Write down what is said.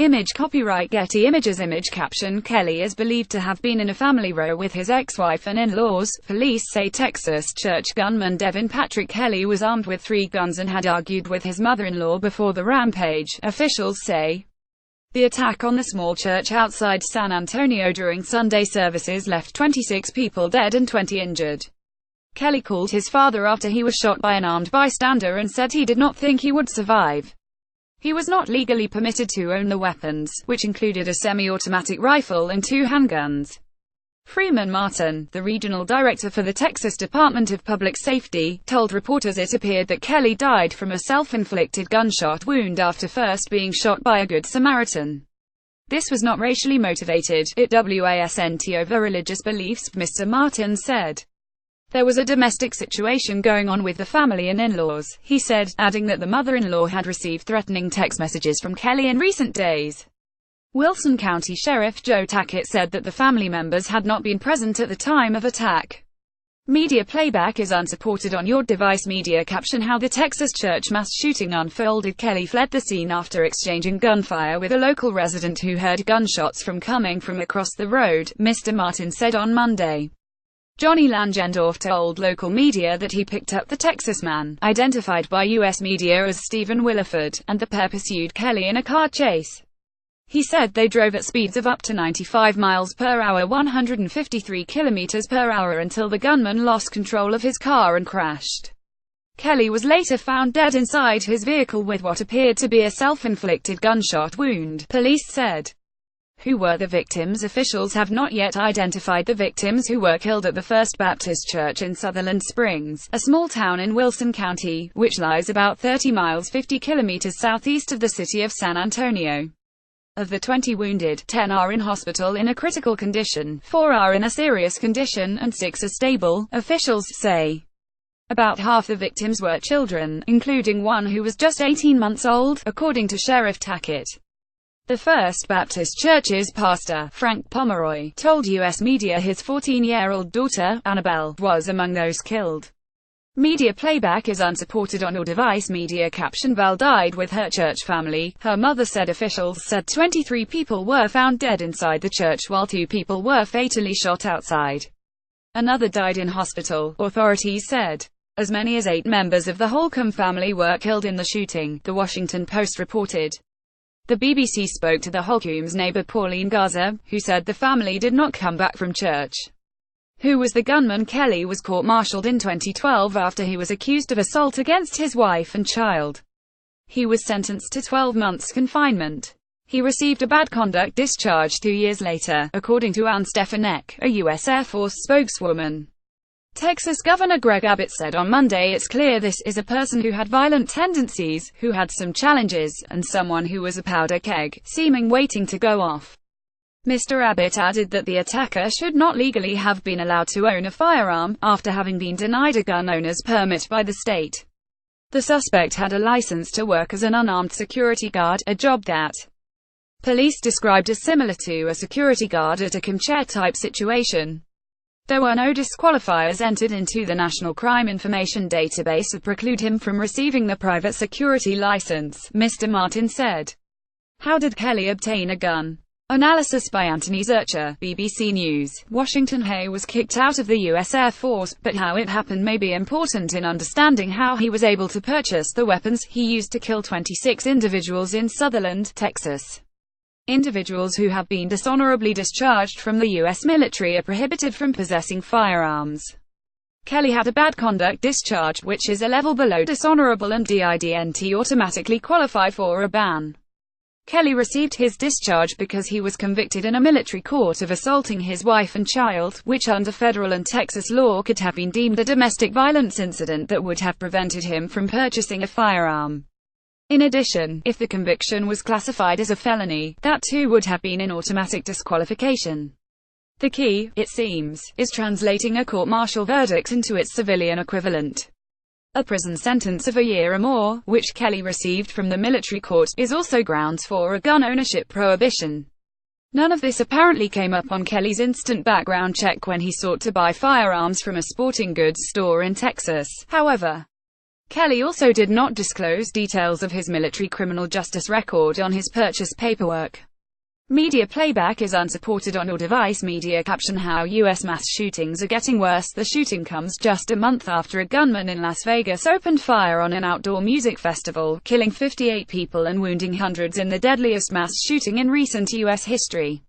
Image copyright Getty Images. Image caption Kelly is believed to have been in a family row with his ex-wife and in-laws. Police say Texas church gunman Devin Patrick Kelly was armed with 3 guns and had argued with his mother-in-law before the rampage, officials say. The attack on the small church outside San Antonio during Sunday services left 26 people dead and 20 injured. Kelly called his father after he was shot by an armed bystander and said he did not think he would survive. He was not legally permitted to own the weapons, which included a semi-automatic rifle and 2 handguns. Freeman Martin, the regional director for the Texas Department of Public Safety, told reporters it appeared that Kelly died from a self-inflicted gunshot wound after first being shot by a Good Samaritan. This was not racially motivated, it wasn't over religious beliefs, Mr. Martin said. There was a domestic situation going on with the family and in-laws, he said, adding that the mother-in-law had received threatening text messages from Kelly in recent days. Wilson County Sheriff Joe Tackett said that the family members had not been present at the time of attack. Media playback is unsupported on your device. Media caption How the Texas church mass shooting unfolded. Kelly fled the scene after exchanging gunfire with a local resident who heard gunshots coming from across the road, Mr. Martin said on Monday. Johnny Langendorf told local media that he picked up the Texas man, identified by U.S. media as Stephen Williford, and the pair pursued Kelly in a car chase. He said they drove at speeds of up to 95 miles per hour, 153 kilometers per hour, until the gunman lost control of his car and crashed. Kelly was later found dead inside his vehicle with what appeared to be a self-inflicted gunshot wound, police said. Who were the victims? Officials have not yet identified the victims who were killed at the First Baptist Church in Sutherland Springs, a small town in Wilson County, which lies about 30 miles 50 kilometers southeast of the city of San Antonio. Of the 20 wounded, 10 are in hospital in a critical condition, 4 are in a serious condition, and 6 are stable, officials say. About half the victims were children, including one who was just 18 months old, according to Sheriff Tackett. The First Baptist Church's pastor, Frank Pomeroy, told U.S. media his 14-year-old daughter, Annabelle, was among those killed. Media playback is unsupported on your device. Media caption Val died with her church family, her mother said. Officials said 23 people were found dead inside the church while 2 people were fatally shot outside. Another died in hospital, authorities said. As many as 8 members of the Holcomb family were killed in the shooting, The Washington Post reported. The BBC spoke to the Holcombs' neighbor Pauline Garza, who said the family did not come back from church. Who was the gunman? Kelly was court-martialed in 2012 after he was accused of assault against his wife and child. He was sentenced to 12 months confinement. He received a bad conduct discharge 2 years later, according to Ann Stefanek, a U.S. Air Force spokeswoman. Texas Governor Greg Abbott said on Monday it's clear this is a person who had violent tendencies, who had some challenges, and someone who was a powder keg, seeming waiting to go off. Mr. Abbott added that the attacker should not legally have been allowed to own a firearm, after having been denied a gun owner's permit by the state. The suspect had a license to work as an unarmed security guard, a job that police described as similar to a security guard at a command-type situation. There were no disqualifiers entered into the National Crime Information Database that preclude him from receiving the private security license, Mr. Martin said. How did Kelly obtain a gun? Analysis by Anthony Zurcher, BBC News, Washington. Hay was kicked out of the U.S. Air Force, but how it happened may be important in understanding how he was able to purchase the weapons he used to kill 26 individuals in Sutherland, Texas. Individuals who have been dishonorably discharged from the U.S. military are prohibited from possessing firearms. Kelly had a bad conduct discharge, which is a level below dishonorable, and didn't automatically qualify for a ban. Kelly received his discharge because he was convicted in a military court of assaulting his wife and child, which under federal and Texas law could have been deemed a domestic violence incident that would have prevented him from purchasing a firearm. In addition, if the conviction was classified as a felony, that too would have been an automatic disqualification. The key, it seems, is translating a court-martial verdict into its civilian equivalent. A prison sentence of a year or more, which Kelly received from the military court, is also grounds for a gun ownership prohibition. None of this apparently came up on Kelly's instant background check when he sought to buy firearms from a sporting goods store in Texas, however. Kelly also did not disclose details of his military criminal justice record on his purchase paperwork. Media playback is unsupported on all device. Media caption: How U.S. mass shootings are getting worse. The shooting comes just a month after a gunman in Las Vegas opened fire on an outdoor music festival, killing 58 people and wounding hundreds in the deadliest mass shooting in recent U.S. history.